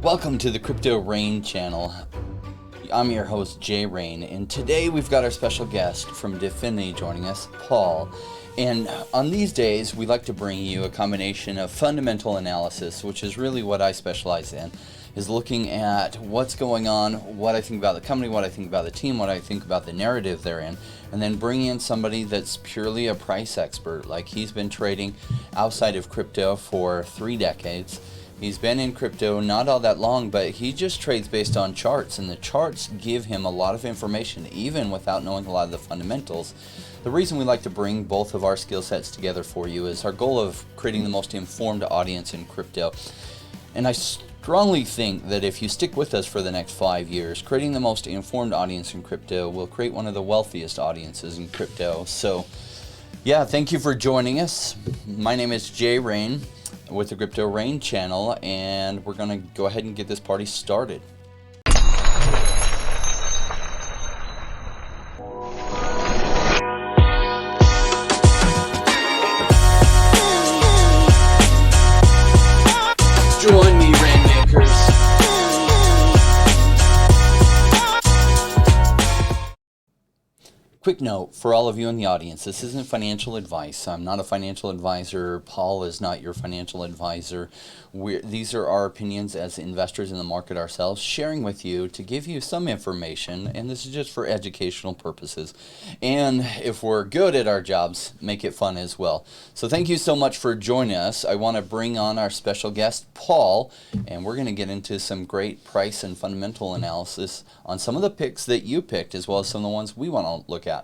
Welcome to the Crypto Rain channel. I'm your host, Jay Rain, and today we've got our special guest from DeFinity joining us, Paul. And on these days, we like to bring you a combination of fundamental analysis, which is really what I specialize in, is looking at what's going on, what I think about the company, what I think about the team, what I think about the narrative they're in, and then bring in somebody that's purely a price expert. Like, he's been trading outside of crypto for 3 decades. He's been in crypto not all that long, but he just trades based on charts, and the charts give him a lot of information, even without knowing a lot of the fundamentals. The reason we like to bring both of our skill sets together for you is our goal of creating the most informed audience in crypto. And I strongly think that if you stick with us for the next 5 years, creating the most informed audience in crypto will create one of the wealthiest audiences in crypto. So, yeah, thank you for joining us. My name is Jay Rain with the Crypto Rain channel, and we're going to go ahead and get this party started. Join me, Rainmakers. Quick note for all of you in the audience, this isn't financial advice. I'm not a financial advisor. Paul is not your financial advisor. These are our opinions as investors in the market ourselves, sharing with you to give you some information, and this is just for educational purposes. And if we're good at our jobs, make it fun as well. So thank you so much for joining us. I want to bring on our special guest, Paul, and we're going to get into some great price and fundamental analysis on some of the picks that you picked, as well as some of the ones we want to look at.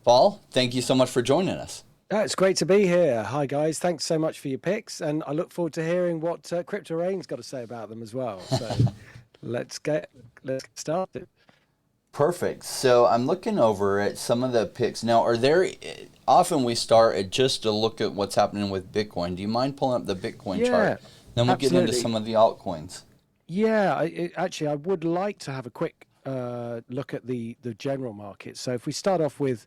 Paul, thank you so much for joining us. It's great to be here. Hi, guys. Thanks so much for your picks, and I look forward to hearing what Crypto Rain's got to say about them as well. So let's get started. Perfect. So I'm looking over at some of the picks. Now, often we start at just to look at what's happening with Bitcoin. Do you mind pulling up the Bitcoin chart? Then we'll get into some of the altcoins. Yeah, actually, I would like to have a quick look at the general market. So if we start off with,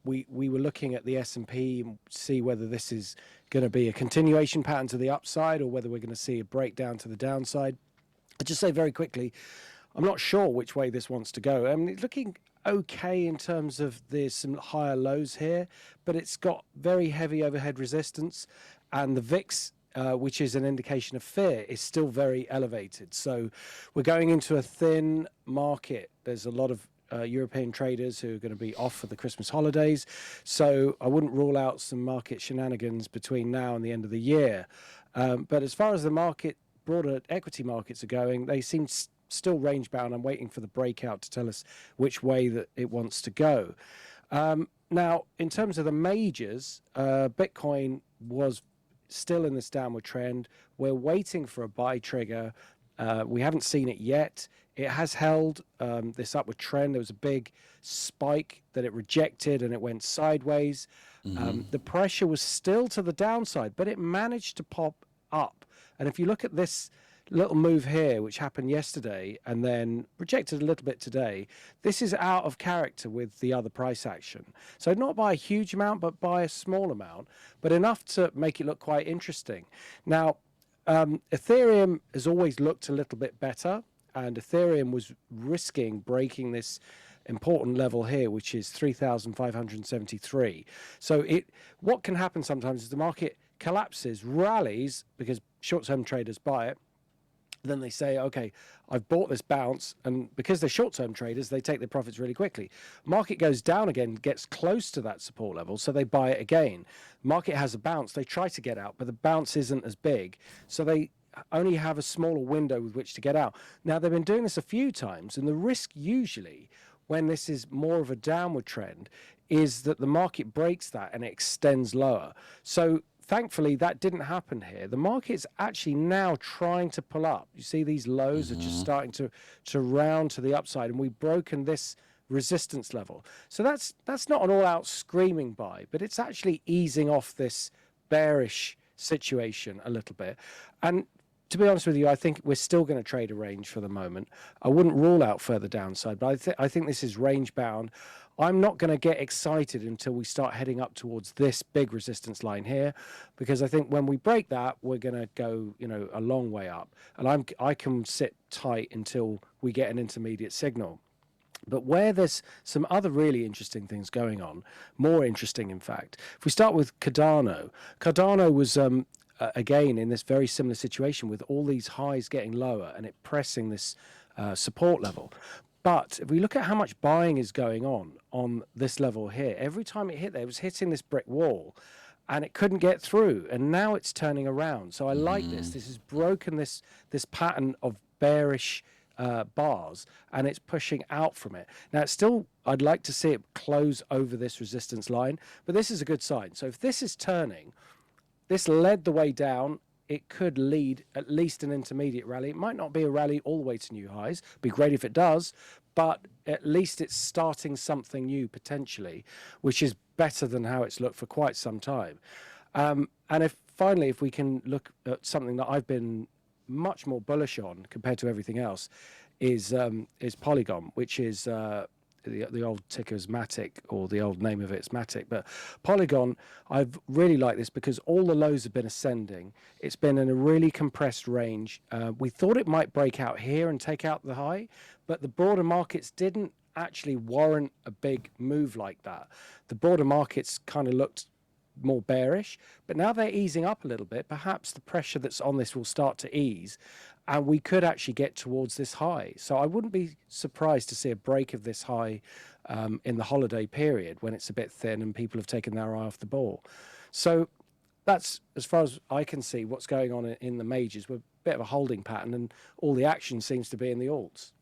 we were looking at the S&P and see whether this is going to be a continuation pattern to the upside or whether we're going to see a breakdown to the downside. I'll just say very quickly, I'm not sure which way this wants to go. I mean, it's looking okay in terms of there's some higher lows here, but it's got very heavy overhead resistance, and the VIX, which is an indication of fear, is still very elevated. So we're going into a thin market. There's a lot of European traders who are going to be off for the Christmas holidays. So I wouldn't rule out some market shenanigans between now and the end of the year. But as far as the market, broader equity markets are going, they seem still range bound. I'm waiting for the breakout to tell us which way that it wants to go. Now, in terms of the majors, Bitcoin was still in this downward trend. We're waiting for a buy trigger. We haven't seen it yet. It has held this upward trend. There was a big spike that it rejected and it went sideways. The pressure was still to the downside, but it managed to pop up. And if you look at this little move here, which happened yesterday and then rejected a little bit today, this is out of character with the other price action. So not by a huge amount, but by a small amount, but enough to make it look quite interesting. Now, Ethereum has always looked a little bit better, and Ethereum was risking breaking this important level here, which is 3,573. So what can happen sometimes is the market collapses, rallies, because short-term traders buy it. Then they say, okay, I've bought this bounce, and because they're short-term traders, they take their profits really quickly. Market goes down again, gets close to that support level, so they buy it again. Market has a bounce, they try to get out, but the bounce isn't as big, so they only have a smaller window with which to get out. Now, they've been doing this a few times, and the risk usually, when this is more of a downward trend, is that the market breaks that and it extends lower. So thankfully, that didn't happen here. The market's actually now trying to pull up. You see these lows are just starting to round to the upside, and we've broken this resistance level. So that's not an all-out screaming buy, but it's actually easing off this bearish situation a little bit. And to be honest with you, I think we're still going to trade a range for the moment. I wouldn't rule out further downside, but I think this is range bound. I'm not going to get excited until we start heading up towards this big resistance line here, because I think when we break that, we're going to go, a long way up. And I can sit tight until we get an intermediate signal. But where there's some other really interesting things going on, more interesting, in fact, if we start with Cardano, Cardano was, again, in this very similar situation with all these highs getting lower and it pressing this support level. But if we look at how much buying is going on this level here, every time it hit there, it was hitting this brick wall and it couldn't get through. And now it's turning around. So I like this. This has broken this pattern of bearish bars, and it's pushing out from it. Now, it's still, I'd like to see it close over this resistance line, but this is a good sign. So if this is turning, this led the way down. It could lead at least an intermediate rally. It might not be a rally all the way to new highs. Be great if it does, but at least it's starting something new potentially, which is better than how it's looked for quite some time. And if we can look at something that I've been much more bullish on compared to everything else, is Polygon, which is the old ticker is MATIC, or the old name of it's MATIC. But Polygon, I've really liked this because all the lows have been ascending. It's been in a really compressed range. We thought it might break out here and take out the high, but the broader markets didn't actually warrant a big move like that. The broader markets kind of looked more bearish, but now they're easing up a little bit. Perhaps the pressure that's on this will start to ease, and we could actually get towards this high. So I wouldn't be surprised to see a break of this high in the holiday period when it's a bit thin and people have taken their eye off the ball. So that's, as far as I can see, what's going on in the majors. We're a bit of a holding pattern, and all the action seems to be in the alts.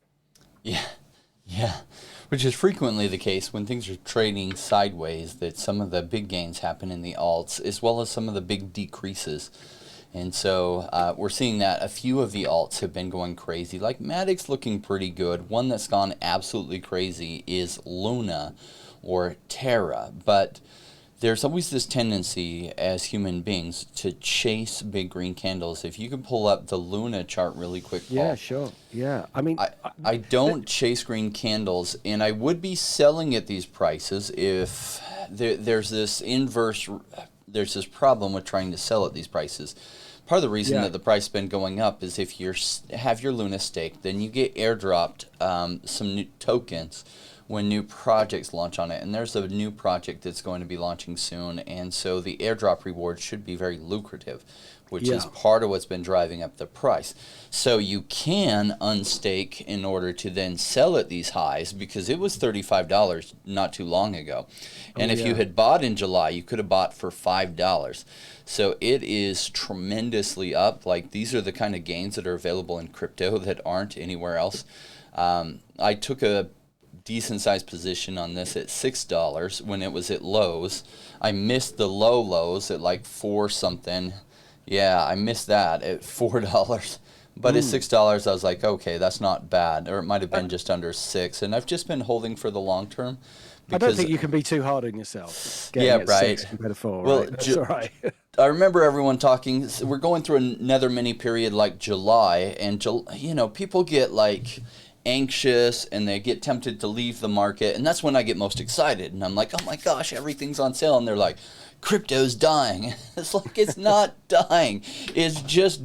Yeah, which is frequently the case when things are trading sideways, that some of the big gains happen in the alts as well as some of the big decreases. And so we're seeing that a few of the alts have been going crazy. Like MATIC's looking pretty good. One that's gone absolutely crazy is Luna or Terra. But there's always this tendency as human beings to chase big green candles. If you can pull up the Luna chart really quick, Paul. Yeah, sure. Yeah, I mean, I don't chase green candles, and I would be selling at these prices if there's this problem with trying to sell at these prices. Part of the reason that the price has been going up is if you have your Luna staked, then you get airdropped some new tokens when new projects launch on it. And there's a new project that's going to be launching soon, and so the airdrop reward should be very lucrative, which is part of what's been driving up the price. So you can unstake in order to then sell at these highs, because it was $35 not too long ago. And if you had bought in July, you could have bought for $5. So it is tremendously up. Like, these are the kind of gains that are available in crypto that aren't anywhere else. I took a decent sized position on this at $6 when it was at lows. I missed the low lows at like 4 something. Yeah, I missed that at $4. But at $6, I was like, okay, that's not bad. Or it might have been just under 6. And I've just been holding for the long term. I don't think you can be too hard on yourself. Yeah, right. 6 compared to 4, well, right? That's all right. I remember everyone talking. We're going through another mini period like July, and people get like anxious and they get tempted to leave the market, and that's when I get most excited. And I'm like, oh my gosh, everything's on sale, and they're like, crypto's dying. It's like, it's not dying. It's just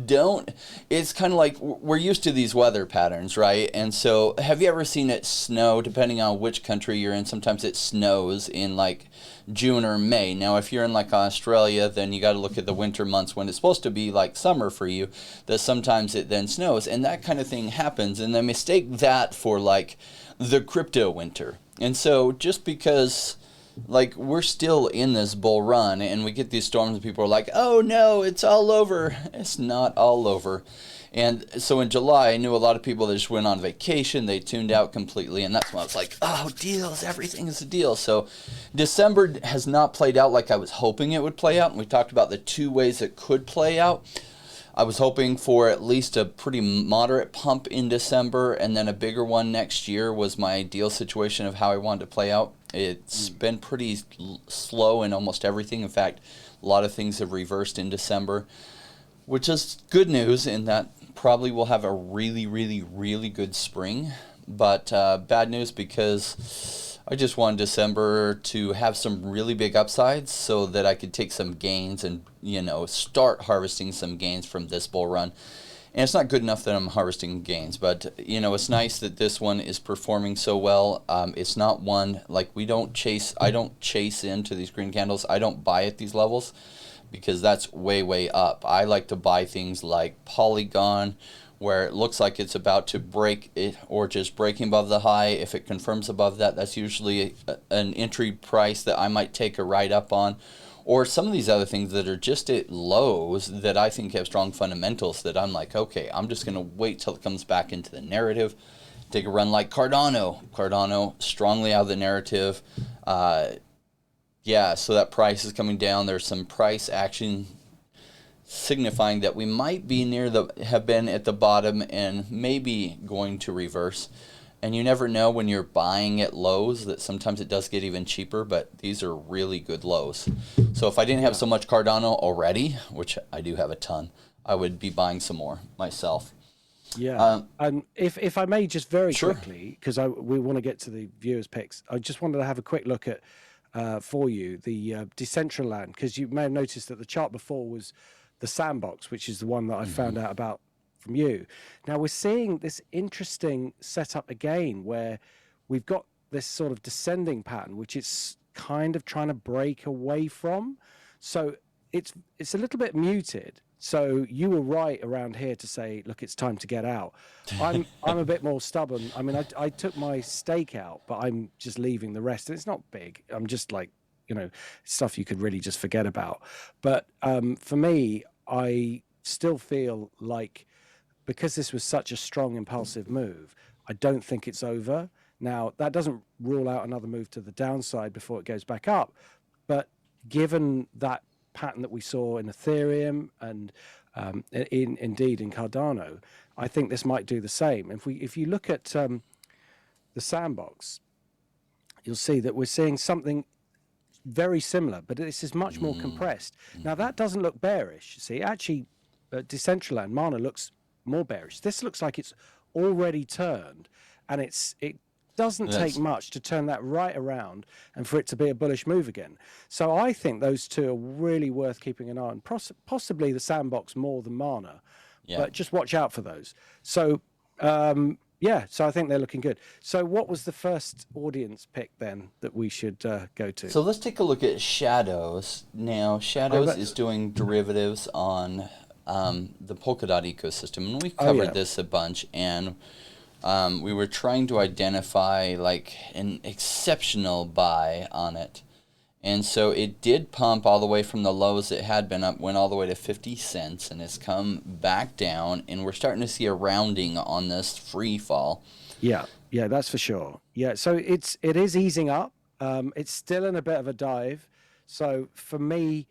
it's kind of like we're used to these weather patterns, right? And so have you ever seen it snow? Depending on which country you're in, sometimes it snows in like June or May. Now, if you're in like Australia, then you got to look at the winter months when it's supposed to be like summer for you, that sometimes it then snows, and that kind of thing happens, and they mistake that for like the crypto winter. And so just because like we're still in this bull run and we get these storms and people are like, oh no, it's all over. It's not all over. And so in July, I knew a lot of people that just went on vacation. They tuned out completely, and that's when I was like, oh, deals, everything is a deal. So December has not played out like I was hoping it would play out, and we talked about the 2 ways it could play out. I was hoping for at least a pretty moderate pump in December, and then a bigger one next year was my ideal situation of how I wanted to play out. It's been pretty slow in almost everything. In fact, a lot of things have reversed in December, which is good news in that probably we'll have a really, really, really good spring. But bad news because I just want December to have some really big upsides so that I could take some gains and, you know, start harvesting some gains from this bull run. And it's not good enough that I'm harvesting gains, but, you know, it's nice that this one is performing so well. It's not one, like, I don't chase into these green candles. I don't buy at these levels because that's way, way up. I like to buy things like Polygon, where it looks like it's about to break it or just breaking above the high. If it confirms above that, that's usually an entry price that I might take a ride up on. Or some of these other things that are just at lows that I think have strong fundamentals that I'm like, okay, I'm just going to wait till it comes back into the narrative. Take a run like Cardano. Cardano, strongly out of the narrative. Yeah, so that price is coming down. There's some price action signifying that we might be have been at the bottom and maybe going to reverse. And you never know when you're buying at lows that sometimes it does get even cheaper, but these are really good lows. So if I didn't have so much Cardano already, which I do have a ton, I would be buying some more myself. Yeah. If I may just very quickly, because we want to get to the viewers' picks, I just wanted to have a quick look at, for you, the Decentraland, because you may have noticed that the chart before was the Sandbox, which is the one that I found out about from you. Now we're seeing this interesting setup again where we've got this sort of descending pattern which it's kind of trying to break away from, so it's a little bit muted. So you were right around here to say, look, it's time to get out. I'm a bit more stubborn. I mean, I took my stake out, but I'm just leaving the rest, and it's not big. I'm just like, you know, stuff you could really just forget about. But for me, I still feel like, because this was such a strong impulsive move, I don't think it's over. Now, that doesn't rule out another move to the downside before it goes back up. But given that pattern that we saw in Ethereum and indeed in Cardano, I think this might do the same. If you look at the Sandbox, you'll see that we're seeing something very similar, but this is much more compressed. Now, that doesn't look bearish. See, actually, Decentraland, Mana, looks more bearish. This looks like it's already turned, and it doesn't take much to turn that right around and for it to be a bullish move again. So I think those two are really worth keeping an eye on, possibly the Sandbox more than Mana, but just watch out for those. So yeah, so I think they're looking good. So what was the first audience pick then that we should go to? So let's take a look at Shadows. Now, Shadows is doing derivatives on the Polkadot ecosystem, and we've covered this a bunch, and we were trying to identify like an exceptional buy on it. And so it did pump all the way from the lows it had been up, went all the way to 50 cents, and has come back down, and we're starting to see a rounding on this free fall. Yeah, that's for sure. Yeah, so it is easing up. It's still in a bit of a dive. So for me,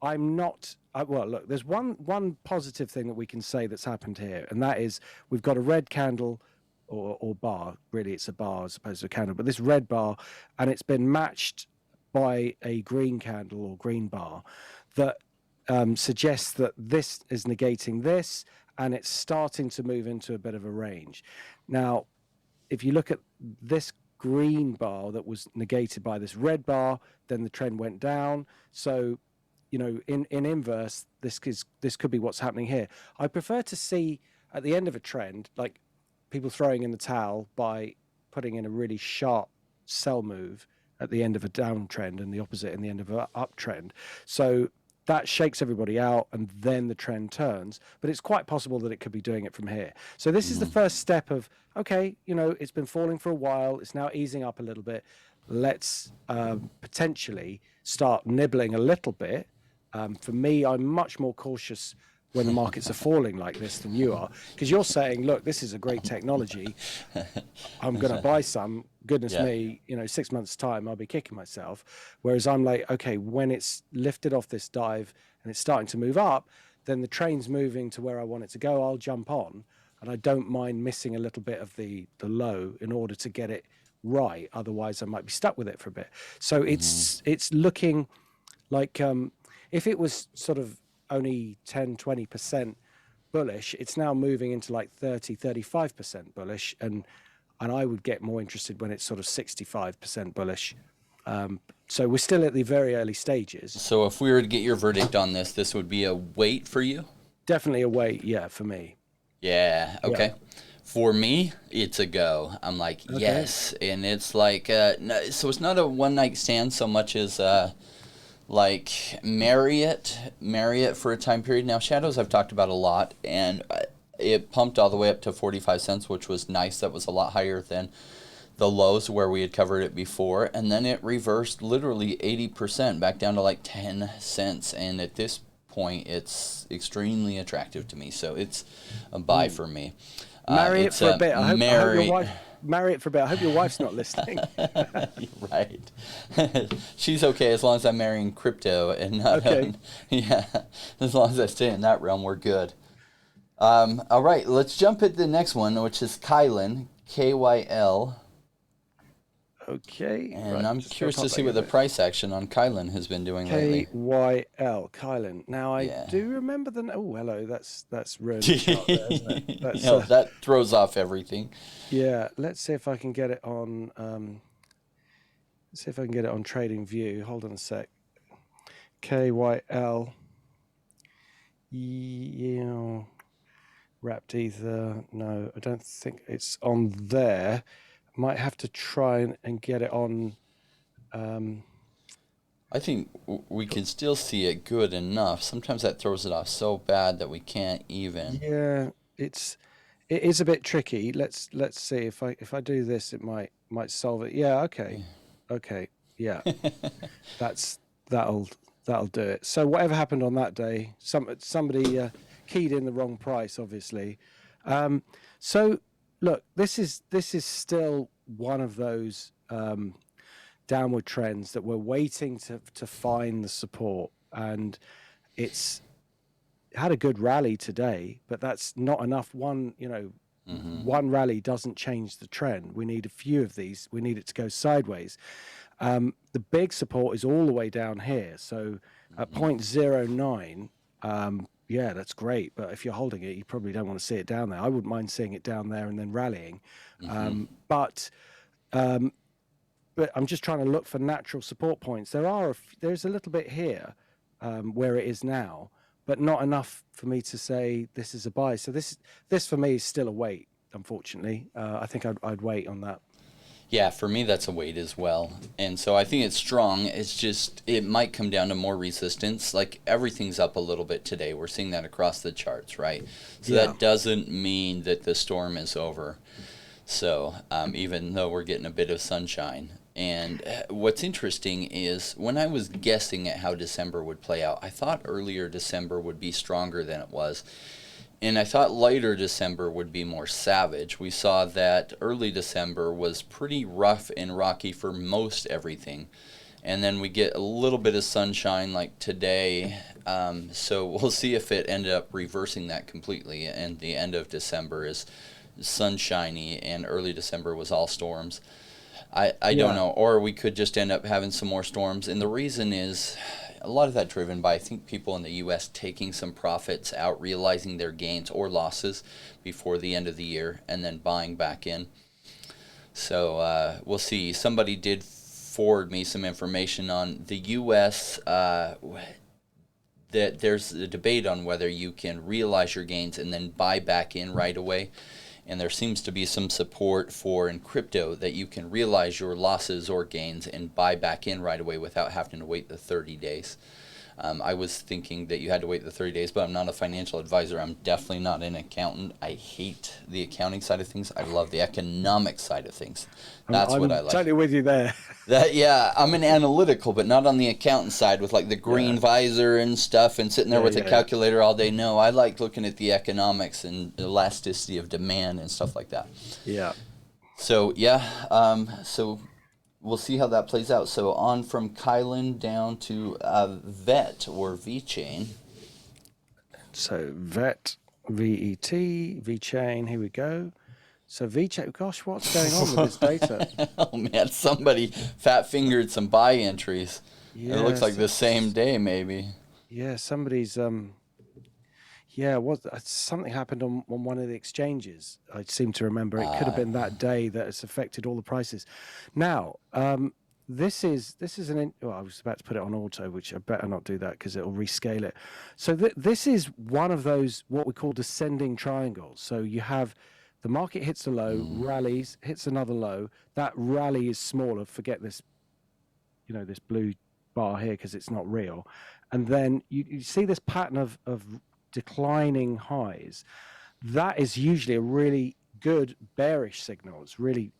I'm not... well, look, there's one positive thing that we can say that's happened here, and that is we've got a red candle, or bar. Really, it's a bar as opposed to a candle, but this red bar, and it's been matched by a green candle or green bar that suggests that this is negating this, and it's starting to move into a bit of a range. Now, if you look at this green bar that was negated by this red bar, then the trend went down. So, you know, in inverse, this could be what's happening here. I prefer to see at the end of a trend, like people throwing in the towel by putting in a really sharp sell move at the end of a downtrend and the opposite in the end of an uptrend. So that shakes everybody out, and then the trend turns. But it's quite possible that it could be doing it from here. So this is the first step of, okay, you know, it's been falling for a while. It's now easing up a little bit. Let's potentially start nibbling a little bit. For me, I'm much more cautious when the markets are falling like this than you are, because you're saying, look, this is a great technology. I'm going to buy some. Goodness me, you know, 6 months time, I'll be kicking myself. Whereas I'm like, okay, when it's lifted off this dive and it's starting to move up, then the train's moving to where I want it to go. I'll jump on, and I don't mind missing a little bit of the low in order to get it right. Otherwise, I might be stuck with it for a bit. So it's looking like if it was sort of only 10-20% bullish, it's now moving into like 30-35% bullish, and and I would get more interested when it's sort of 65% bullish. So we're still at the very early stages. So if we were to get your verdict on this, this would be a wait for you? Definitely a wait, yeah, for me. Yeah, okay. Yeah. For me, it's a go. I'm like, okay. Yes. And it's like, so it's not a one-night stand so much as like marry it for a time period. Now, Shadows I've talked about a lot, and it pumped all the way up to 45 cents, which was nice. That was a lot higher than the lows where we had covered it before. And then it reversed literally 80% back down to like 10 cents. And at this point, it's extremely attractive to me. So it's a buy for me. Marry it for a bit. I hope your wife, marry it for a bit. I hope your wife's not listening. Right. She's okay as long as I'm marrying crypto and not. Okay. Yeah. As long as I stay in that realm, we're good. All right. Let's jump at the next one, which is Kylin, KYL. Okay. And right, I'm curious to see what the price action on Kylin has been doing lately. KYL, Kylin. Now, I do remember the... Oh, hello. That's ruined the chart there, isn't it? That's, that throws off everything. Yeah. Let's see if I can get it on... let's see if I can get it on Trading View. Hold on a sec. KYL. Yeah. Wrapped Ether. No, I don't think it's on there. Might have to try and get it on. I think we can still see it good enough. Sometimes that throws it off so bad that we can't even. Yeah, it is a bit tricky. Let's see if I do this, it might solve it. Yeah. Okay. Yeah. that'll do it. So whatever happened on that day, somebody keyed in the wrong price, obviously. So. Look, this is still one of those downward trends that we're waiting to find the support, and it's had a good rally today, but that's not enough. One rally doesn't change the trend. We need a few of these. We need it to go sideways. The big support is all the way down here. So at 0.09. Yeah, that's great. But if you're holding it, you probably don't want to see it down there. I wouldn't mind seeing it down there and then rallying. But I'm just trying to look for natural support points. There's a little bit here where it is now, but not enough for me to say this is a buy. So this for me is still a wait, unfortunately. I think I'd wait on that. Yeah, for me, that's a wait as well. And so I think it's strong. It's just, it might come down to more resistance. Like, everything's up a little bit today. We're seeing that across the charts, right? So that doesn't mean that the storm is over. So even though we're getting a bit of sunshine. And what's interesting is when I was guessing at how December would play out, I thought earlier December would be stronger than it was. And I thought later December would be more savage. We saw that early December was pretty rough and rocky for most everything. And then we get a little bit of sunshine like today. So we'll see if it ended up reversing that completely. And the end of December is sunshiny and early December was all storms. I don't know. Or we could just end up having some more storms. And the reason is a lot of that driven by, I think, people in the U.S. taking some profits out, realizing their gains or losses before the end of the year, and then buying back in. So we'll see. Somebody did forward me some information on the U.S. That there's a debate on whether you can realize your gains and then buy back in right away. And there seems to be some support for in crypto that you can realize your losses or gains and buy back in right away without having to wait the 30 days. I was thinking that you had to wait the 30 days, but I'm not a financial advisor. I'm definitely not an accountant. I hate the accounting side of things. I love the economic side of things. That's what I like. I'm totally with you there. I'm an analytical, but not on the accountant side with like the green visor and stuff and sitting there with a calculator all day. No, I like looking at the economics and elasticity of demand and stuff like that. Yeah. So, so we'll see how that plays out. So on from Kylin down to VET or VeChain. So VET, VET, VeChain, here we go. So VeChain, gosh, what's going on with this data? Oh man, somebody fat-fingered some buy entries. Yeah, it looks like the same day maybe. Yeah, somebody's Yeah, something happened on one of the exchanges. I seem to remember it could have been that day that it's affected all the prices. Now, this is well, I was about to put it on auto, which I better not do that because it'll rescale it. So this is one of those what we call descending triangles. So you have the market hits a low, rallies, hits another low. That rally is smaller. Forget this, this blue bar here because it's not real. And then you see this pattern of declining highs. That is usually a really good bearish signal. It's really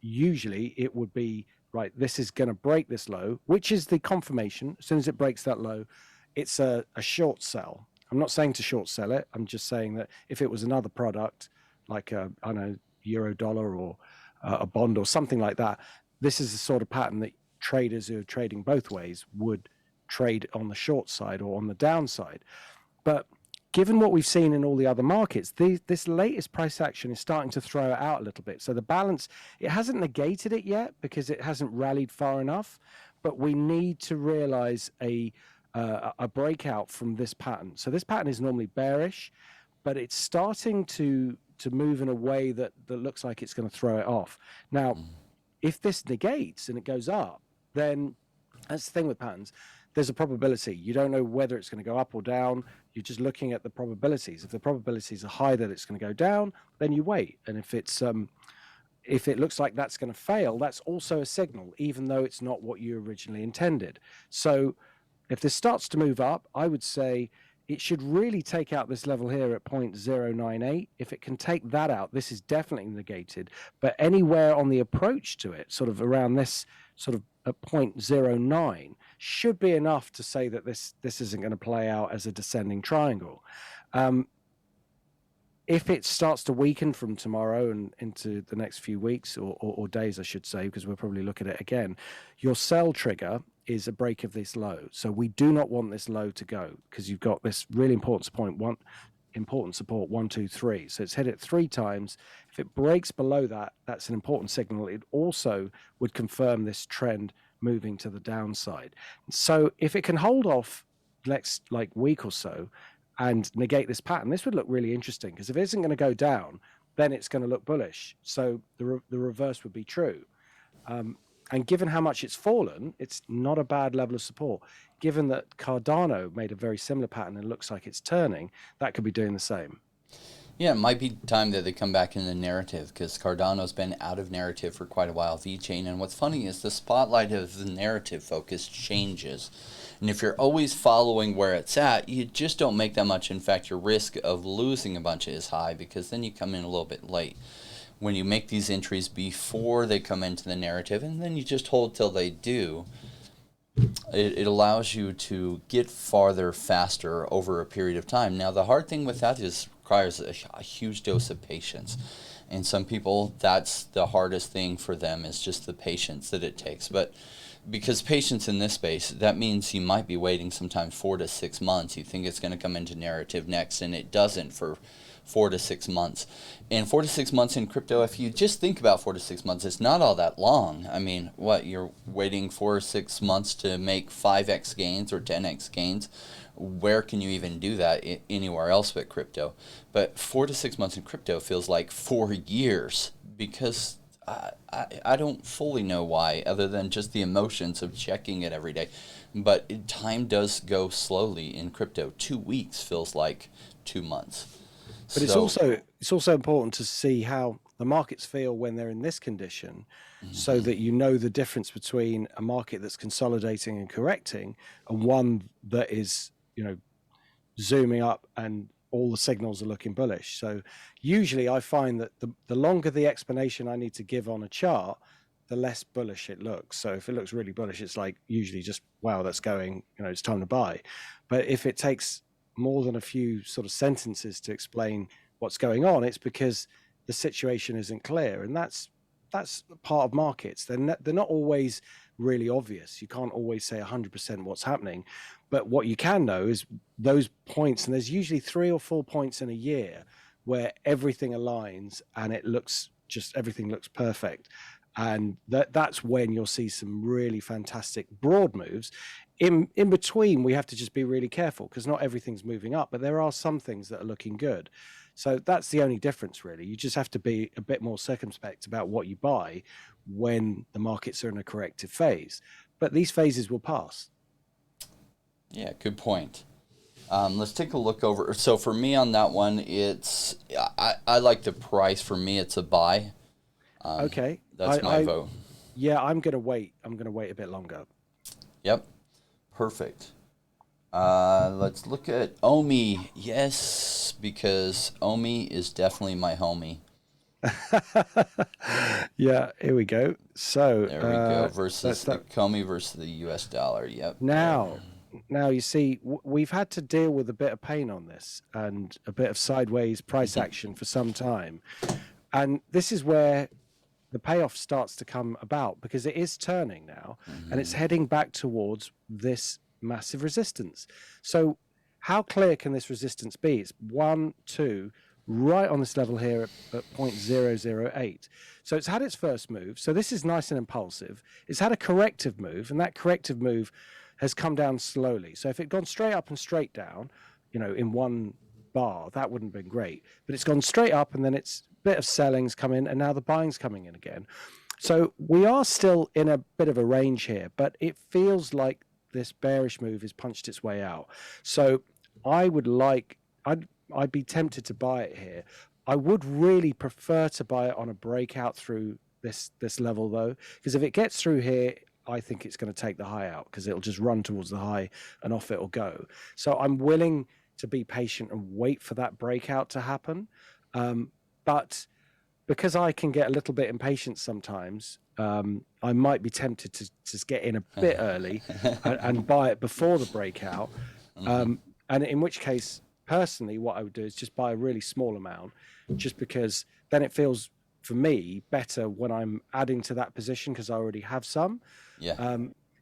usually it would be right. This is going to break this low, which is the confirmation. As soon as it breaks that low, it's a short sell. I'm not saying to short sell it. I'm just saying that if it was another product like I don't know, euro dollar or a bond or something like that, this is the sort of pattern that traders who are trading both ways would trade on the short side or on the downside. But given what we've seen in all the other markets, this latest price action is starting to throw it out a little bit. So the balance, it hasn't negated it yet because it hasn't rallied far enough, but we need to realize a breakout from this pattern. So this pattern is normally bearish, but it's starting to move in a way that looks like it's going to throw it off. Now, if this negates and it goes up, then that's the thing with patterns. There's a probability. You don't know whether it's going to go up or down. You're just looking at the probabilities. If the probabilities are high that it's going to go down, then you wait. And if it looks like that's going to fail, that's also a signal, even though it's not what you originally intended. So if this starts to move up, I would say it should really take out this level here at 0.098. If it can take that out, this is definitely negated. But anywhere on the approach to it, sort of around this sort of at 0.09, should be enough to say that this isn't going to play out as a descending triangle. If it starts to weaken from tomorrow and into the next few weeks or days, I should say, because we'll probably look at it again, your sell trigger is a break of this low. So we do not want this low to go because you've got this really important support 1, 2, 3. So it's hit it 3 times. If it breaks below that, that's an important signal. It also would confirm this trend moving to the downside. So if it can hold off next week or so and negate this pattern, this would look really interesting because if it isn't going to go down, then it's going to look bullish. So the reverse would be true. And given how much it's fallen, it's not a bad level of support. Given that Cardano made a very similar pattern and looks like it's turning, that could be doing the same. Yeah, it might be time that they come back in the narrative because Cardano's been out of narrative for quite a while, VeChain. And what's funny is the spotlight of the narrative focus changes. And if you're always following where it's at, you just don't make that much. In fact, your risk of losing a bunch is high because then you come in a little bit late. When you make these entries before they come into the narrative and then you just hold till they do, it allows you to get farther faster over a period of time. Now, the hard thing with that is requires a huge dose of patience. And some people, that's the hardest thing for them is just the patience that it takes. But because patience in this space, that means you might be waiting sometimes 4 to 6 months. You think it's going to come into narrative next, and it doesn't for 4 to 6 months. And 4 to 6 months in crypto, if you just think about 4 to 6 months, it's not all that long. I mean, what, you're waiting 4 or 6 months to make 5x gains or 10x gains? Where can you even do that anywhere else but crypto? But 4 to 6 months in crypto feels like 4 years because I don't fully know why, other than just the emotions of checking it every day. But time does go slowly in crypto. 2 weeks feels like 2 months. But it's also important to see how the markets feel when they're in this condition, so that you know the difference between a market that's consolidating and correcting and one that is, zooming up and all the signals are looking bullish. So usually I find that the longer the explanation I need to give on a chart, the less bullish it looks. So if it looks really bullish, it's like usually just, wow, that's going, it's time to buy. But if it takes more than a few sort of sentences to explain what's going on, it's because the situation isn't clear. And that's part of markets. They're not always really obvious. You can't always say 100% what's happening. But what you can know is those points, and there's usually 3 or 4 points in a year where everything aligns and everything looks perfect. And that's when you'll see some really fantastic broad moves. In between, we have to just be really careful because not everything's moving up, but there are some things that are looking good. So that's the only difference, really. You just have to be a bit more circumspect about what you buy when the markets are in a corrective phase. But these phases will pass. Yeah, good point. Let's take a look over. So for me on that one, I like the price. For me, it's a buy. Okay. That's my vote. Yeah, I'm going to wait. I'm going to wait a bit longer. Yep. Perfect. Let's look at OMI. Yes, because OMI is definitely my homie. Yeah, here we go. So there we go. Versus Ecomi versus the US dollar. Yep. Now you see, we've had to deal with a bit of pain on this and a bit of sideways price action for some time. And this is where the payoff starts to come about because it is turning now and it's heading back towards this massive resistance. So how clear can this resistance be? It's 1, 2, right on this level here at 0.008. So it's had its first move. So this is nice and impulsive. It's had a corrective move, and that corrective move has come down slowly. So if it had gone straight up and straight down, in one bar, that wouldn't have been great. But it's gone straight up, and then it's a bit of selling's come in, and now the buying's coming in again. So we are still in a bit of a range here, but it feels like this bearish move has punched its way out. So I'd be tempted to buy it here. I would really prefer to buy it on a breakout through this level though, because if it gets through here, I think it's going to take the high out because it'll just run towards the high and off it'll go. So I'm willing to be patient and wait for that breakout to happen. But because I can get a little bit impatient sometimes, I might be tempted to just get in a bit early and buy it before the breakout. And in which case, personally, what I would do is just buy a really small amount, just because then it feels, for me, better when I'm adding to that position because I already have some. Yeah.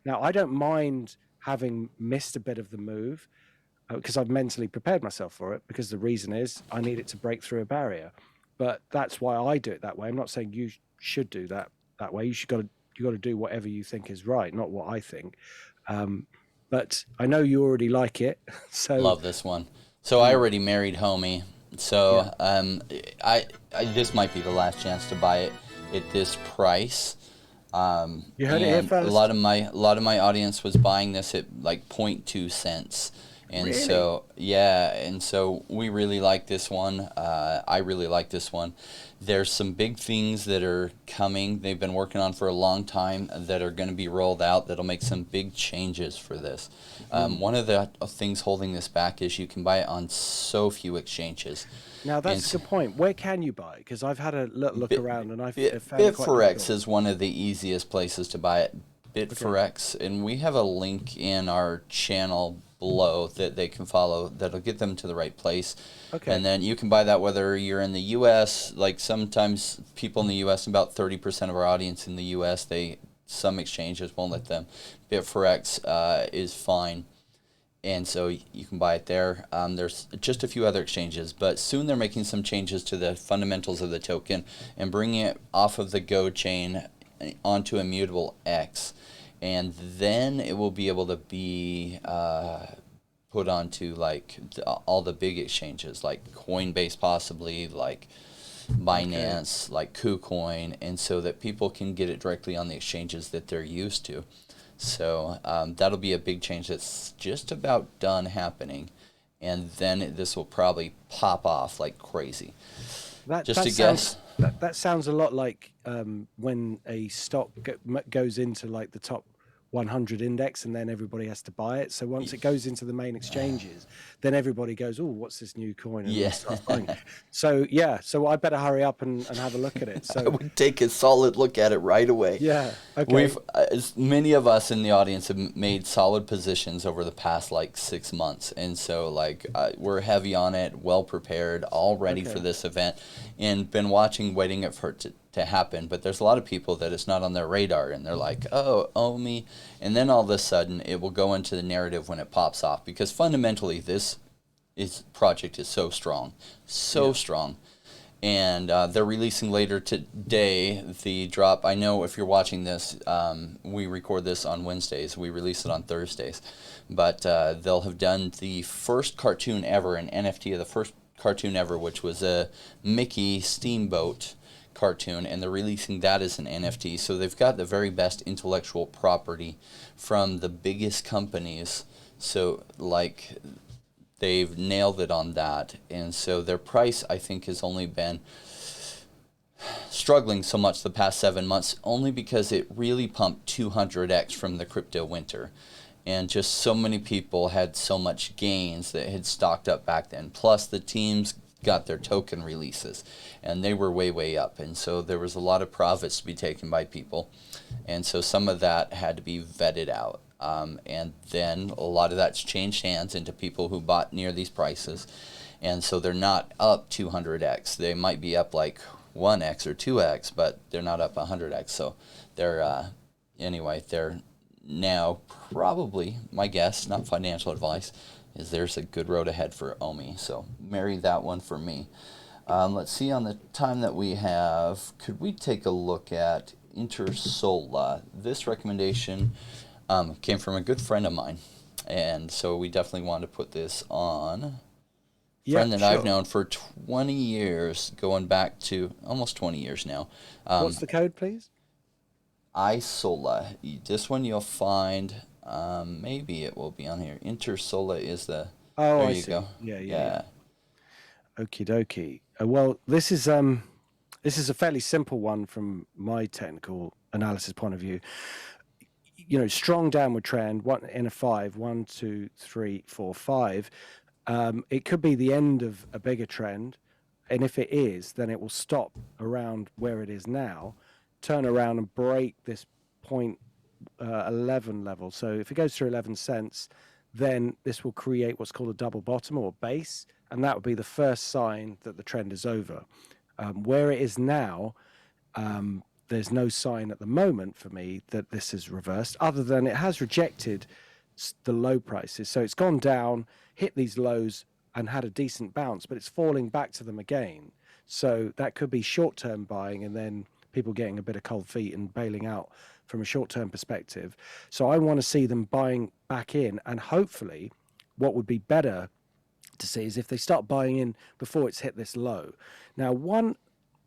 Now, I don't mind having missed a bit of the move because I've mentally prepared myself for it, because the reason is I need it to break through a barrier. But that's why I do it that way. I'm not saying you should do that way. You got to do whatever you think is right, not what I think. But I know you already like it, so love this one. So I already married homie. So I this might be the last chance to buy it at this price. You heard it here first. A lot of my audience was buying this at like 0.2 cents. And really? So we really like this one. I really like this one. There's some big things that are coming. They've been working on for a long time that are going to be rolled out that'll make some big changes for this. One of the things holding this back is you can buy it on so few exchanges. Now that's a good point. Where can you buy it? Because I've had a look around and I've found Bitforex is one of the easiest places to buy it. Bitforex, and we have a link in our channel below that they can follow that'll get them to the right place. Okay. And then you can buy that whether you're in the US, like sometimes people in the US, about 30% of our audience in the US, some exchanges won't let them. Bitforex is fine. And so you can buy it there. There's just a few other exchanges, but soon they're making some changes to the fundamentals of the token and bringing it off of the Go chain onto Immutable X. And then it will be able to be put onto like all the big exchanges, like Coinbase possibly, like Binance, like KuCoin, and so that people can get it directly on the exchanges that they're used to. So that'll be a big change that's just about done happening, and then this will probably pop off like crazy. That sounds a lot like when a stock goes into like the top 100 index and then everybody has to buy it. So once it goes into the main exchanges, then everybody goes, oh, what's this new coin? And starts buying it. So I better hurry up and have a look at it. So I would take a solid look at it right away. Yeah. Okay. Many of us in the audience have made solid positions over the past like 6 months. And so we're heavy on it, well prepared, all ready for this event, and been waiting for it to happen. But there's a lot of people that it's not on their radar, and they're like, oh me. And then all of a sudden it will go into the narrative when it pops off, because fundamentally this project is so strong, strong. and they're releasing later today the drop. I know if you're watching this, we record this on Wednesdays. We release it on Thursdays. But they'll have done the first cartoon ever, an NFT of the first cartoon ever, which was a Mickey Steamboat cartoon, and they're releasing that as an NFT. So they've got the very best intellectual property from the biggest companies. So like they've nailed it on that. And so their price, I think, has only been struggling so much the past 7 months, only because it really pumped 200x from the crypto winter. And just so many people had so much gains that had stocked up back then. Plus the teams got their token releases, and they were way, way up. And so there was a lot of profits to be taken by people. And so some of that had to be vetted out. And then a lot of that's changed hands into people who bought near these prices. And so they're not up 200x. They might be up like 1x or 2x, but they're not up 100x. So they're, anyway, they're now probably, my guess, not financial advice, is there's a good road ahead for OMI. So marry that one for me. Let's see, on the time that we have, could we take a look at Intersola? This recommendation came from a good friend of mine, and so we definitely wanted to put this on. Friend that I've known for 20 years, going back to almost 20 years now. What's the code, please? ISOLA. This one you'll find, maybe it will be on here. Intersola is the, oh, there I you see. go. Yeah. Okie dokie. Well, this is a fairly simple one from my technical analysis point of view. You know, strong downward trend, one in a 5, 1, 2, 3, 4, 5. It could be the end of a bigger trend, and if it is, then it will stop around where it is now, turn around and break this 0.11 level. So if it goes through 11 cents, then this will create what's called a double bottom or base, and that would be the first sign that the trend is over. Where it is now, there's no sign at the moment for me that this is reversed, other than it has rejected the low prices. So it's gone down, hit these lows, and had a decent bounce, but it's falling back to them again. So that could be short-term buying, and then people getting a bit of cold feet and bailing out from a short-term perspective. So I want to see them buying back in, and hopefully what would be better to see is if they start buying in before it's hit this low. Now, one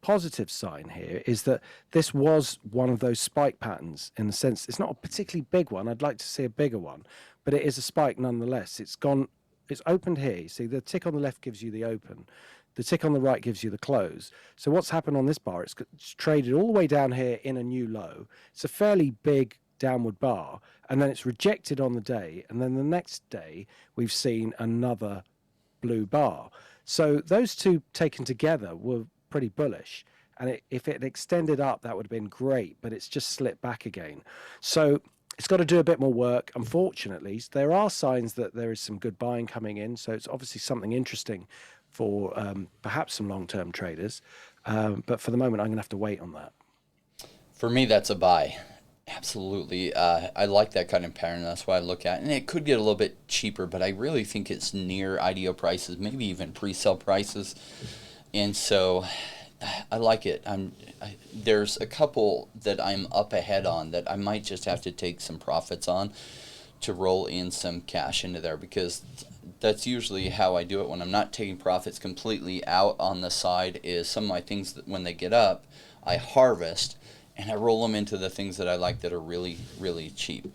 positive sign here is that this was one of those spike patterns, in the sense it's not a particularly big one. I'd like to see a bigger one, but it is a spike nonetheless. It's opened here. You see the tick on the left gives you the open, the tick on the right gives you the close. So what's happened on this bar, it's traded all the way down here in a new low. It's a fairly big downward bar, and then it's rejected on the day, and then the next day we've seen another blue bar. So those two taken together were pretty bullish, and if it extended up, that would have been great, but it's just slipped back again. So it's got to do a bit more work. Unfortunately, there are signs that there is some good buying coming in, so it's obviously something interesting for perhaps some long-term traders, but for the moment I'm gonna have to wait on that. For me, that's a buy. Absolutely. I like that kind of pattern. That's why I look at it. And it could get a little bit cheaper, but I really think it's near IDO prices, maybe even pre-sale prices. And so I like it. There's a couple that I'm up ahead on that I might just have to take some profits on to roll in some cash into there, because that's usually how I do it when I'm not taking profits completely out on the side. Is some of my things that when they get up, I harvest and I roll them into the things that I like that are really, really cheap.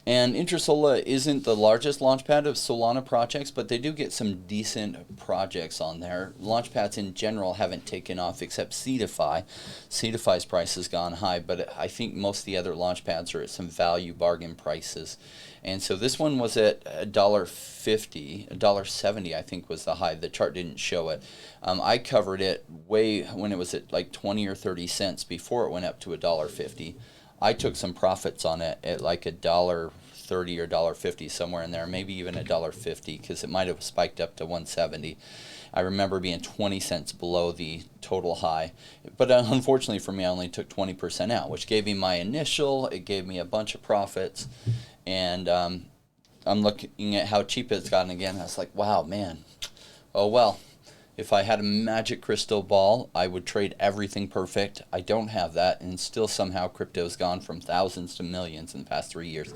And Intersola isn't the largest launchpad of Solana projects, but they do get some decent projects on there. Launchpads in general haven't taken off except Seedify. Seedify's price has gone high, but I think most of the other launchpads are at some value bargain prices. And so this one was at $1.50, $1.70 I think was the high. The chart didn't show it. I covered it way when it was at like 20 or 30 cents before it went up to $1.50. I took some profits on it at like $1.30 or $1.50, somewhere in there, maybe even $1.50, because it might have spiked up to 170. I remember being 20 cents below the total high, but unfortunately for me, I only took 20% out, which gave me my initial. It gave me a bunch of profits, and I'm looking at how cheap it's gotten again. I was like, wow, man. Oh well, If I had a magic crystal ball, I would trade everything perfect. I don't have that, and still somehow crypto's gone from thousands to millions in the past 3 years,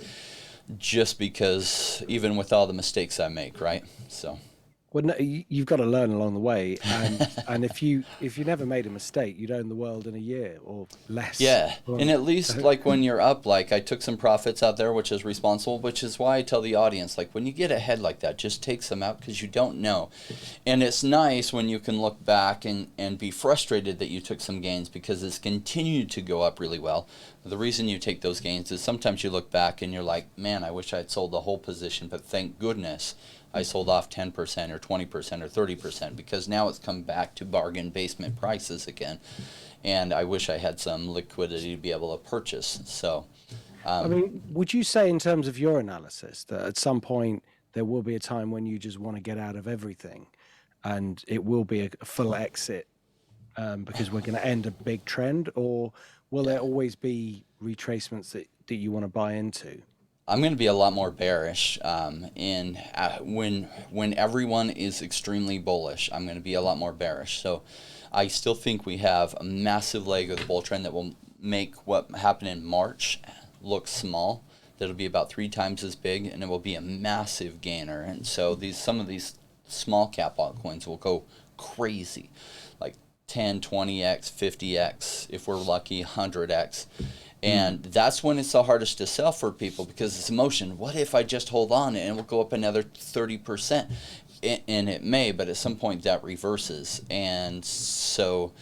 just because even with all the mistakes I make, right? So. Well, no, you've got to learn along the way, and if you never made a mistake, you'd own the world in a year or less. Yeah, and at least like when you're up, like I took some profits out there, which is responsible, which is why I tell the audience, like when you get ahead like that, just take some out because you don't know. And it's nice when you can look back and be frustrated that you took some gains because it's continued to go up really well. The reason you take those gains is sometimes you look back and you're like, man, I wish I'd sold the whole position, but thank goodness I sold off 10% or 20% or 30% because now it's come back to bargain basement prices again. And I wish I had some liquidity to be able to purchase. So, I mean, would you say in terms of your analysis that at some point there will be a time when you just want to get out of everything and it will be a full exit because we're going to end a big trend, or will there always be retracements that you want to buy into? I'm going to be a lot more bearish. When everyone is extremely bullish, I'm going to be a lot more bearish. So I still think we have a massive leg of the bull trend that will make what happened in March look small. That'll be about 3 times as big, and it will be a massive gainer. And so some of these small cap altcoins will go crazy, like 10, 20x, 50x, if we're lucky, 100x. And that's when it's the hardest to sell for people because it's emotion. What if I just hold on and it will go up another 30%? And it may, but at some point that reverses. And so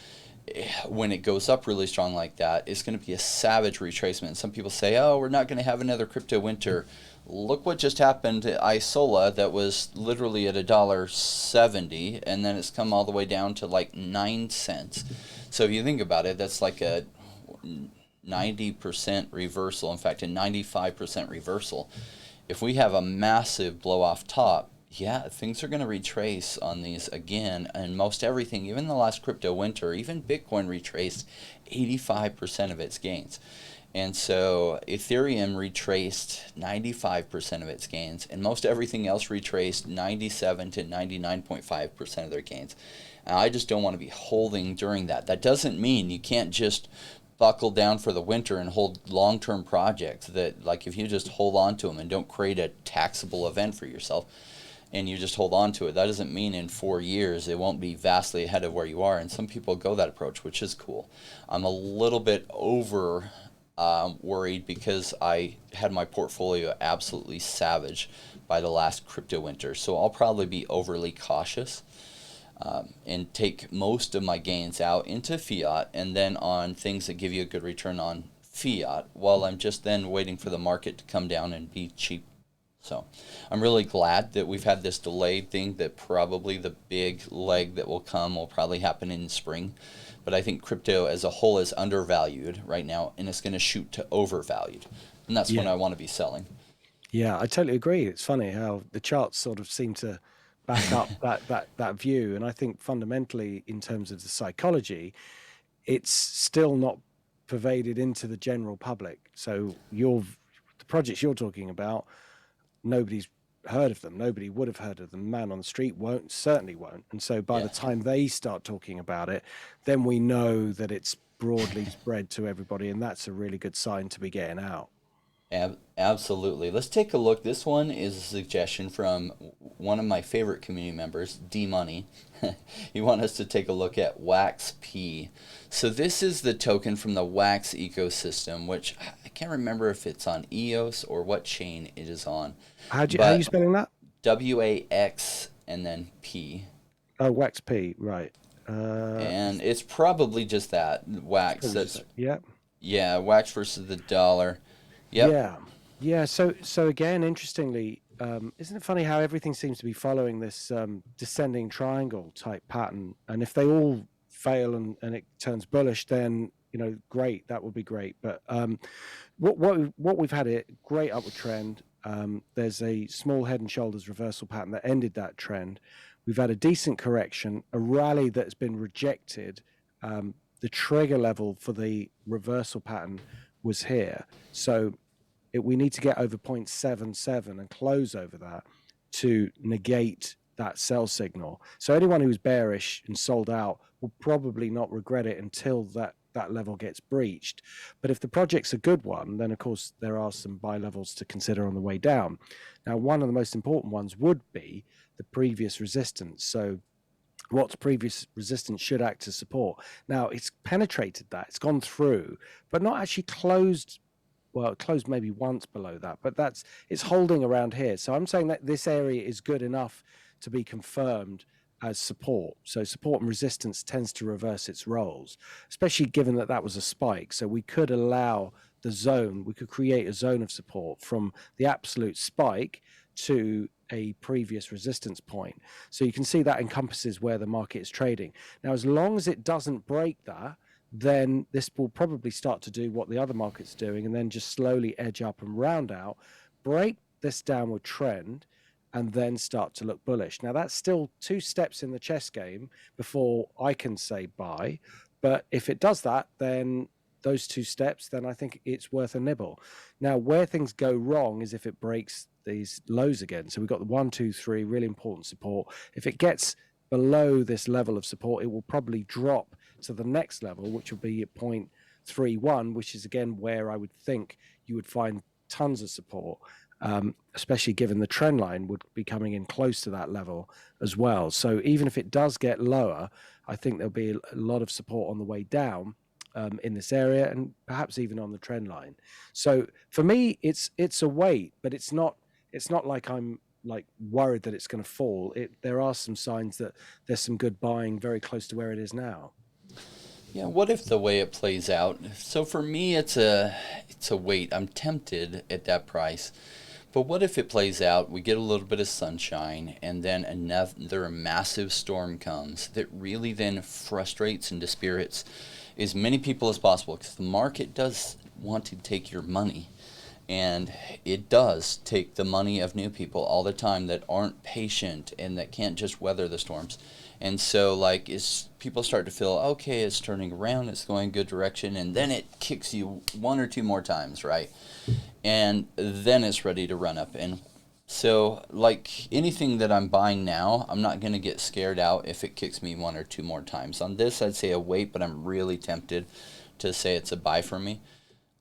when it goes up really strong like that, it's going to be a savage retracement. Some people say, oh, we're not going to have another crypto winter. Look what just happened to ISOLA that was literally at $1.70, and then it's come all the way down to like 9 cents. So if you think about it, that's like a 90% reversal, in fact a 95% reversal. If we have a massive blow off top, yeah, things are going to retrace on these again, and most everything, even the last crypto winter, even Bitcoin retraced 85% of its gains. And so Ethereum retraced 95% of its gains, and most everything else retraced 97 to 99.5% of their gains. And I just don't want to be holding during that. That doesn't mean you can't just buckle down for the winter and hold long-term projects that, like, if you just hold on to them and don't create a taxable event for yourself and you just hold on to it, that doesn't mean in 4 years it won't be vastly ahead of where you are. And some people go that approach, which is cool. I'm a little bit over worried because I had my portfolio absolutely savage by the last crypto winter, so I'll probably be overly cautious and take most of my gains out into fiat and then on things that give you a good return on fiat while I'm just then waiting for the market to come down and be cheap. So I'm really glad that we've had this delayed thing, that probably the big leg that will come will probably happen in spring. But I think crypto as a whole is undervalued right now, and it's going to shoot to overvalued. And that's when I want to be selling. Yeah, I totally agree. It's funny how the charts sort of seem to back up that view. And I think fundamentally, in terms of the psychology, it's still not pervaded into the general public. So the projects you're talking about, nobody's heard of them. Nobody would have heard of them. Man on the street certainly won't. And so by the time they start talking about it, then we know that it's broadly spread to everybody, and that's a really good sign to be getting out. Absolutely. Let's take a look. This one is a suggestion from one of my favorite community members, D-Money. You want us to take a look at WAXP. So this is the token from the Wax ecosystem, which I can't remember if it's on EOS or what chain it is on. How are you spelling that? WAX and then P. Oh, WAXP, right. And it's probably just that, Wax. Yeah, Wax versus the dollar. Yep. Yeah. So again, interestingly, isn't it funny how everything seems to be following this descending triangle type pattern? And if they all fail and it turns bullish, then great, that would be great. But what we've had a great upward trend. There's a small head and shoulders reversal pattern that ended that trend. We've had a decent correction, a rally that's been rejected. The trigger level for the reversal pattern was here. So we need to get over 0.77 and close over that to negate that sell signal. So anyone who's bearish and sold out will probably not regret it until that level gets breached. But if the project's a good one, then of course there are some buy levels to consider on the way down. Now, one of the most important ones would be the previous resistance. So what's previous resistance should act as support. Now, it's penetrated that, it's gone through, but not actually closed. Well, it closed maybe once below that, but it's holding around here. So I'm saying that this area is good enough to be confirmed as support. So support and resistance tends to reverse its roles, especially given that that was a spike. So we could allow the zone, we could create a zone of support from the absolute spike to a previous resistance point. So you can see that encompasses where the market is trading. Now, as long as it doesn't break that, then this will probably start to do what the other market's doing and then just slowly edge up and round out, break this downward trend, and then start to look bullish. Now, that's still 2 steps in the chess game before I can say buy. But if it does that, then those 2 steps, then I think it's worth a nibble. Now, where things go wrong is if it breaks these lows again. So we've got the 1, 2, 3, really important support. If it gets below this level of support, it will probably drop to the next level, which will be at 0.31, which is again where I would think you would find tons of support, especially given the trend line would be coming in close to that level as well. So even if it does get lower, I think there'll be a lot of support on the way down in this area, and perhaps even on the trend line. So for me, it's a wait, but it's not like I'm like worried that it's going to fall. There are some signs that there's some good buying very close to where it is now. Yeah, what if the way it plays out? So for me, it's a wait. I'm tempted at that price. But what if it plays out, we get a little bit of sunshine, and then another massive storm comes that really then frustrates and dispirits as many people as possible, because the market does want to take your money. And it does take the money of new people all the time that aren't patient and that can't just weather the storms. And so, like, as people start to feel, okay, it's turning around, it's going a good direction, and then it kicks you 1 or 2 more times, right? And then it's ready to run up. And so, like anything that I'm buying now, I'm not going to get scared out if it kicks me 1 or 2 more times. On this, I'd say a wait, but I'm really tempted to say it's a buy for me.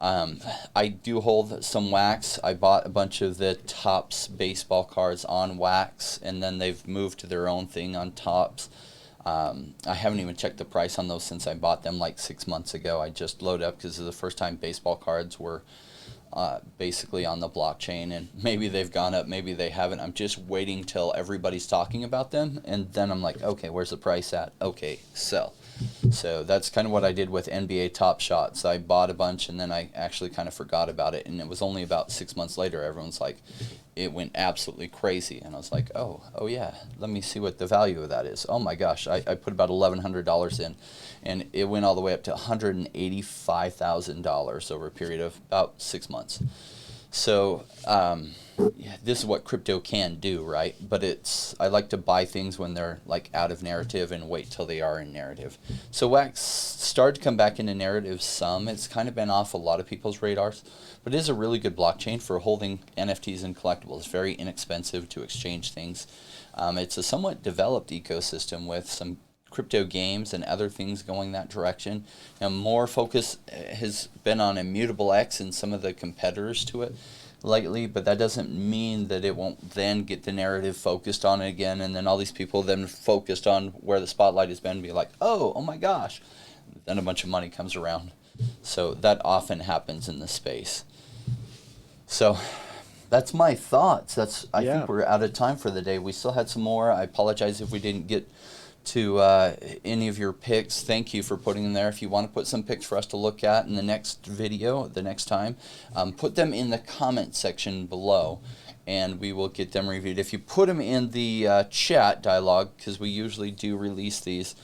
I do hold some Wax. I bought a bunch of the Topps baseball cards on Wax, and then they've moved to their own thing on Topps. I haven't even checked the price on those since I bought them like 6 months ago. I just loaded up because it was the first time baseball cards were basically on the blockchain, and maybe they've gone up, maybe they haven't. I'm just waiting till everybody's talking about them, and then I'm like, okay, where's the price at? Okay, sell. So that's kind of what I did with NBA Top Shots. I bought a bunch, and then I actually kind of forgot about it, and it was only about 6 months later, everyone's like, it went absolutely crazy, and I was like, oh yeah, let me see what the value of that is. Oh my gosh, I put about $1,100 in, and it went all the way up to $185,000 over a period of about 6 months. So yeah, this is what crypto can do, right? But I like to buy things when they're like out of narrative and wait till they are in narrative. So Wax started to come back into narrative some. It's kind of been off a lot of people's radars, but it is a really good blockchain for holding NFTs and collectibles. It's very inexpensive to exchange things. It's a somewhat developed ecosystem with some crypto games and other things going that direction. Now, more focus has been on Immutable X and some of the competitors to it lately, but that doesn't mean that it won't then get the narrative focused on it again, and then all these people then focused on where the spotlight has been be like, oh my gosh, then a bunch of money comes around. So that often happens in the space. So that's my thoughts. I think we're out of time for the day. We still had some more. I apologize if we didn't get to any of your picks. Thank you for putting them there. If you want to put some picks for us to look at in the next video, the next time, put them in the comment section below, and we will get them reviewed. If you put them in the chat dialogue, because we usually do release these,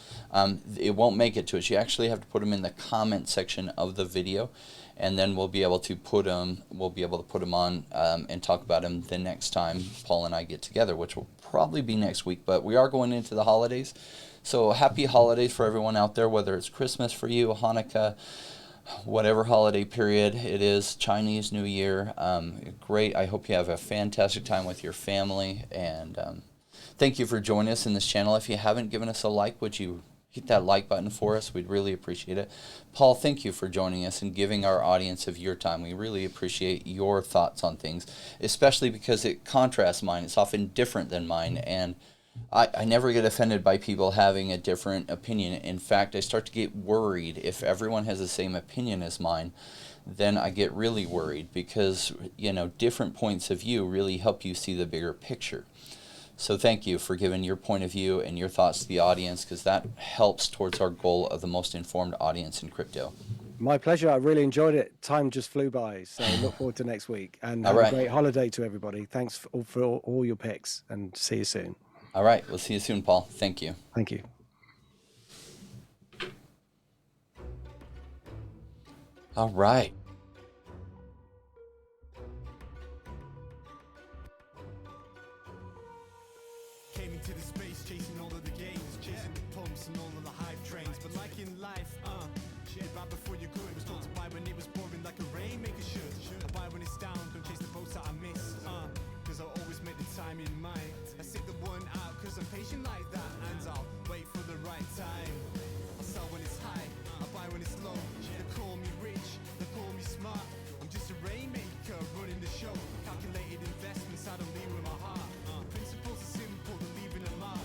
it won't make it to us. You actually have to put them in the comment section of the video, and then we'll be able to put them on and talk about them the next time Paul and I get together, which will probably be next week. But we are going into the holidays, so happy holidays for everyone out there, whether it's Christmas for you, Hanukkah, whatever holiday period it is, Chinese New Year. Great. I hope you have a fantastic time with your family, and Thank you for joining us in this channel. If you haven't given us a like, would you hit that like button for us? We'd really appreciate it. Paul, thank you for joining us and giving our audience of your time. We really appreciate your thoughts on things, especially because it contrasts mine. It's often different than mine, and I never get offended by people having a different opinion. In fact, I start to get worried if everyone has the same opinion as mine. Then I get really worried because, you know, different points of view really help you see the bigger picture. So thank you for giving your point of view and your thoughts to the audience, because that helps towards our goal of the most informed audience in crypto. My pleasure. I really enjoyed it. Time just flew by. So look forward to next week. And have a great holiday to everybody. Thanks for all your picks, and see you soon. All right. We'll see you soon, Paul. Thank you. Thank you. All right. Came into the space chasing all of the gains, chasing the pumps and all of the hype trains. But like in life, shit bad before you're good. Was told to buy when it was pouring like a rainmaker should. I buy when it's down, don't chase the boats that I miss. Cause I always make the time in mind. I sit the one out cause I'm patient like that. And I'll wait for the right time. I sell when it's high, I buy when it's low. They call me rich, they call me smart. I'm just a rainmaker running the show. Calculated investments, I don't lead with my heart. Principles are simple, they're leaving a mark.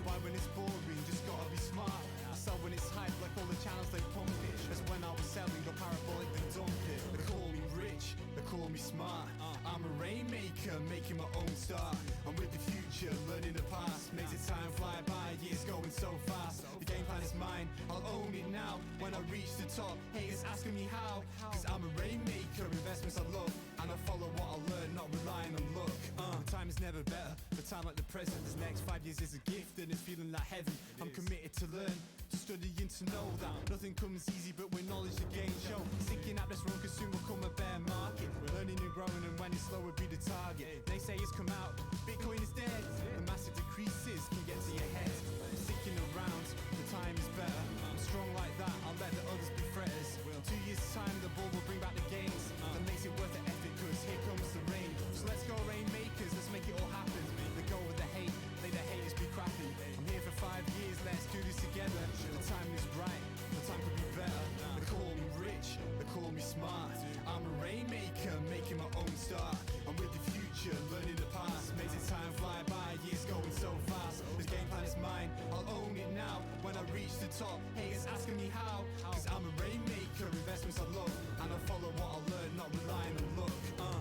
Buy when it's boring, just gotta be smart. I sell when it's hype, like all the channels they pump it. That's when I was selling, go parabolic, then dump it. They call me rich, they call me smart. I'm a rainmaker, making my own start. I'm with the future, learning the past. Makes it time fly by, years going so fast. The game plan is mine, I'll own it now. When I reach the top, haters asking me how. Cause I'm a rainmaker, investments I love. And I follow what I learn, not relying on luck. The time is never better, the time like the present. This next 5 years is a gift and it's feeling like heaven. I'm committed to learn, to study and to know that nothing comes easy, but with knowledge the gain show. Sticking out this run, cause soon will come a bear market. We're learning and growing, and when it's slow will be the target. They say it's come out, Bitcoin is dead. The massive decreases can get to your head. I'm sticking around, the time is better. I'm strong like that, I'll let the others be fretters. 2 years time, the ball will bring back the gains. That makes it worth the effort, cause here comes the rain. So let's go rainmakers, let's make it all happen. Let go of the hate, let the haters be crappy. I'm here for 5 years, let's do this together. The time is right, the time could be better. They call me rich, they call me smart. I'm a rainmaker, making my own start. I'm with the future, learning the past. Makes it time fly by, years going so fast. This game plan is mine, I'll own it now. When I reach the top, haters asking me how. Cause I'm a rainmaker, investments I love. And I follow what I learn, not relying on luck.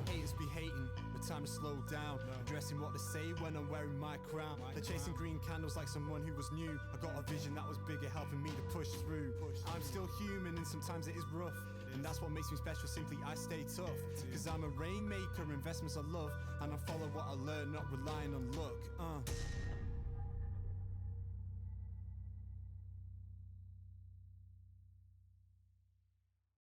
Haters be hating, but time to slow down. Addressing what they say when I'm wearing my crown. They're chasing green candles like someone who was new. I got a vision that was bigger, helping me to push through. I'm still human and sometimes it is rough. And that's what makes me special, simply I stay tough. Cause I'm a rainmaker, investments I love. And I follow what I learn, not relying on luck.